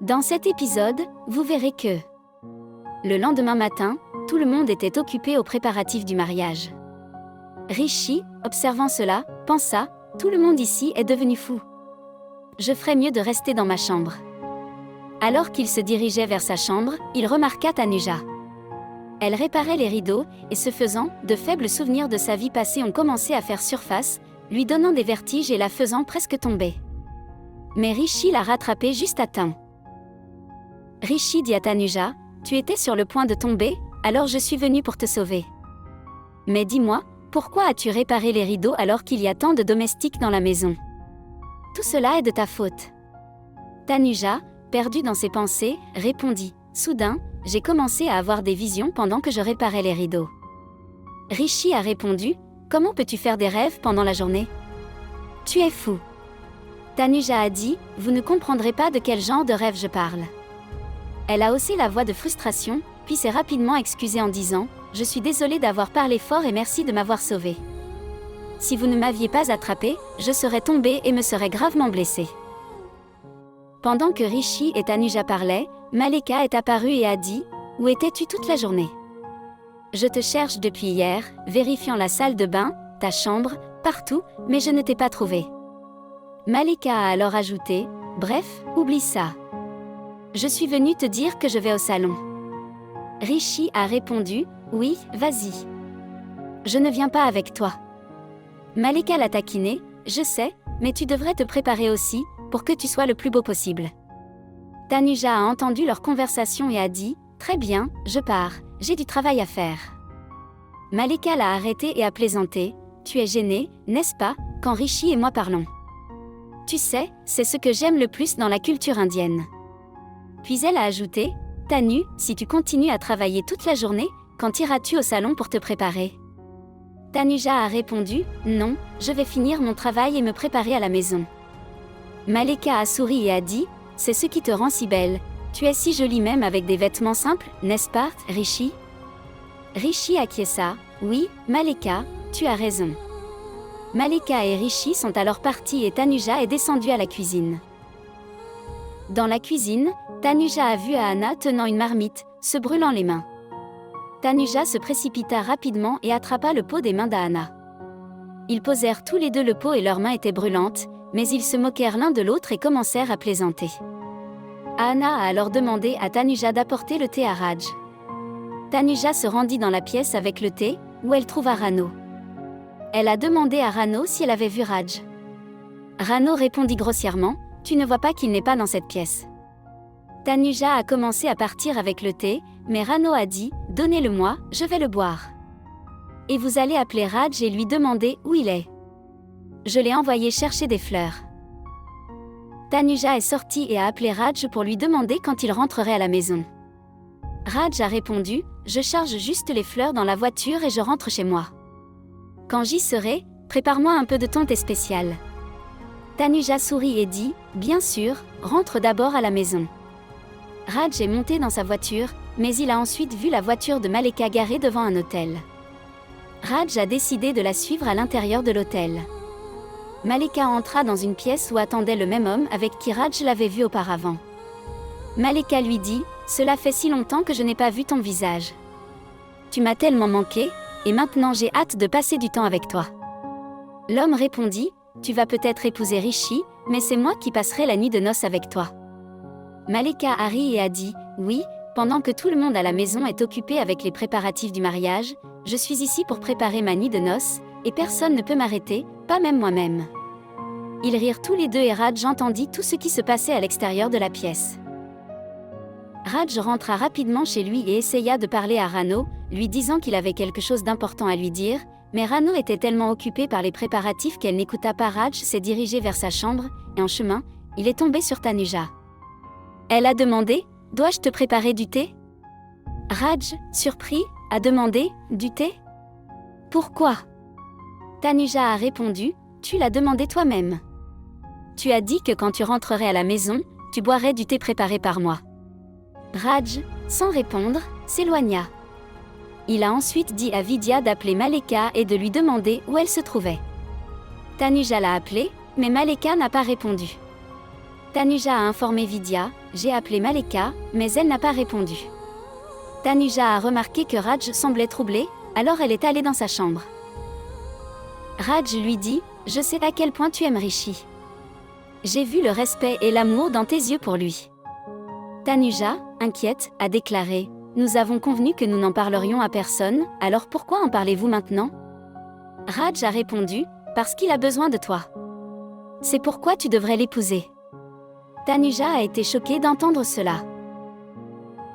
Dans cet épisode, vous verrez que le lendemain matin, tout le monde était occupé aux préparatifs du mariage. Rishi, observant cela, pensa « Tout le monde ici est devenu fou. Je ferais mieux de rester dans ma chambre. » Alors qu'il se dirigeait vers sa chambre, il remarqua Tanuja. Elle réparait les rideaux, et ce faisant, de faibles souvenirs de sa vie passée ont commencé à faire surface, lui donnant des vertiges et la faisant presque tomber. Mais Rishi l'a rattrapée juste à temps. Rishi dit à Tanuja, « Tu étais sur le point de tomber, alors je suis venu pour te sauver. Mais dis-moi, pourquoi as-tu réparé les rideaux alors qu'il y a tant de domestiques dans la maison? Tout cela est de ta faute. » Tanuja, perdue dans ses pensées, répondit, « Soudain, j'ai commencé à avoir des visions pendant que je réparais les rideaux. » Rishi a répondu, « Comment peux-tu faire des rêves pendant la journée? Tu es fou. » Tanuja a dit, « Vous ne comprendrez pas de quel genre de rêve je parle. » Elle a haussé la voix de frustration, puis s'est rapidement excusée en disant, « Je suis désolée d'avoir parlé fort et merci de m'avoir sauvée. Si vous ne m'aviez pas attrapée, je serais tombée et me serais gravement blessée. » Pendant que Rishi et Tanuja parlaient, Malika est apparue et a dit, « Où étais-tu toute la journée? Je te cherche depuis hier, vérifiant la salle de bain, ta chambre, partout, mais je ne t'ai pas trouvée. » Malika a alors ajouté, « Bref, oublie ça. Je suis venue te dire que je vais au salon. » Rishi a répondu, « Oui, vas-y. Je ne viens pas avec toi. » Malika l'a taquiné, « Je sais, mais tu devrais te préparer aussi, pour que tu sois le plus beau possible. » Tanuja a entendu leur conversation et a dit, « Très bien, je pars, j'ai du travail à faire. » Malika l'a arrêté et a plaisanté, « Tu es gêné, n'est-ce pas, quand Rishi et moi parlons? Tu sais, c'est ce que j'aime le plus dans la culture indienne. » Puis elle a ajouté, « Tanu, si tu continues à travailler toute la journée, quand iras-tu au salon pour te préparer? » Tanuja a répondu, « Non, je vais finir mon travail et me préparer à la maison. » Malika a souri et a dit, « C'est ce qui te rend si belle. Tu es si jolie même avec des vêtements simples, n'est-ce pas, Rishi? » Rishi acquiesça, « Oui, Malika, tu as raison. » Malika et Rishi sont alors partis et Tanuja est descendue à la cuisine. Dans la cuisine, Tanuja a vu Ahana tenant une marmite, se brûlant les mains. Tanuja se précipita rapidement et attrapa le pot des mains d'Ahana. Ils posèrent tous les deux le pot et leurs mains étaient brûlantes, mais ils se moquèrent l'un de l'autre et commencèrent à plaisanter. Ahana a alors demandé à Tanuja d'apporter le thé à Raj. Tanuja se rendit dans la pièce avec le thé, où elle trouva Rano. Elle a demandé à Rano si elle avait vu Raj. Rano répondit grossièrement, « Tu ne vois pas qu'il n'est pas dans cette pièce. » Tanuja a commencé à partir avec le thé, mais Rano a dit, « Donnez-le-moi, je vais le boire. Et vous allez appeler Raj et lui demander où il est. Je l'ai envoyé chercher des fleurs. » Tanuja est sortie et a appelé Raj pour lui demander quand il rentrerait à la maison. Raj a répondu, « Je charge juste les fleurs dans la voiture et je rentre chez moi. Quand j'y serai, prépare-moi un peu de ton thé spécial. » Tanuja sourit et dit, « Bien sûr, rentre d'abord à la maison. » Raj est monté dans sa voiture, mais il a ensuite vu la voiture de Malika garée devant un hôtel. Raj a décidé de la suivre à l'intérieur de l'hôtel. Malika entra dans une pièce où attendait le même homme avec qui Raj l'avait vu auparavant. Malika lui dit, « Cela fait si longtemps que je n'ai pas vu ton visage. Tu m'as tellement manqué, et maintenant j'ai hâte de passer du temps avec toi. » L'homme répondit, « Tu vas peut-être épouser Rishi, mais c'est moi qui passerai la nuit de noces avec toi. » Malika a ri et a dit, « Oui, pendant que tout le monde à la maison est occupé avec les préparatifs du mariage, je suis ici pour préparer ma nuit de noces, et personne ne peut m'arrêter, pas même moi-même. » Ils rirent tous les deux et Raj entendit tout ce qui se passait à l'extérieur de la pièce. Raj rentra rapidement chez lui et essaya de parler à Rano, lui disant qu'il avait quelque chose d'important à lui dire, mais Rano était tellement occupée par les préparatifs qu'elle n'écouta pas. Raj s'est dirigé vers sa chambre, et en chemin, il est tombé sur Tanuja. Elle a demandé, « Dois-je te préparer du thé? » Raj, surpris, a demandé, « Du thé? Pourquoi? » Tanuja a répondu, « Tu l'as demandé toi-même. Tu as dit que quand tu rentrerais à la maison, tu boirais du thé préparé par moi. » Raj, sans répondre, s'éloigna. Il a ensuite dit à Vidya d'appeler Malika et de lui demander où elle se trouvait. Tanuja l'a appelée, mais Malika n'a pas répondu. Tanuja a informé Vidya, J'ai appelé Maleka, mais elle n'a pas répondu. Tanuja a remarqué que Raj semblait troublé, alors elle est allée dans sa chambre. Raj lui dit, « Je sais à quel point tu aimes Rishi. J'ai vu le respect et l'amour dans tes yeux pour lui. » Tanuja, inquiète, a déclaré, « Nous avons convenu que nous n'en parlerions à personne, alors pourquoi en parlez-vous maintenant ?» Raj a répondu, « Parce qu'il a besoin de toi. C'est pourquoi tu devrais l'épouser. » Tanuja a été choquée d'entendre cela.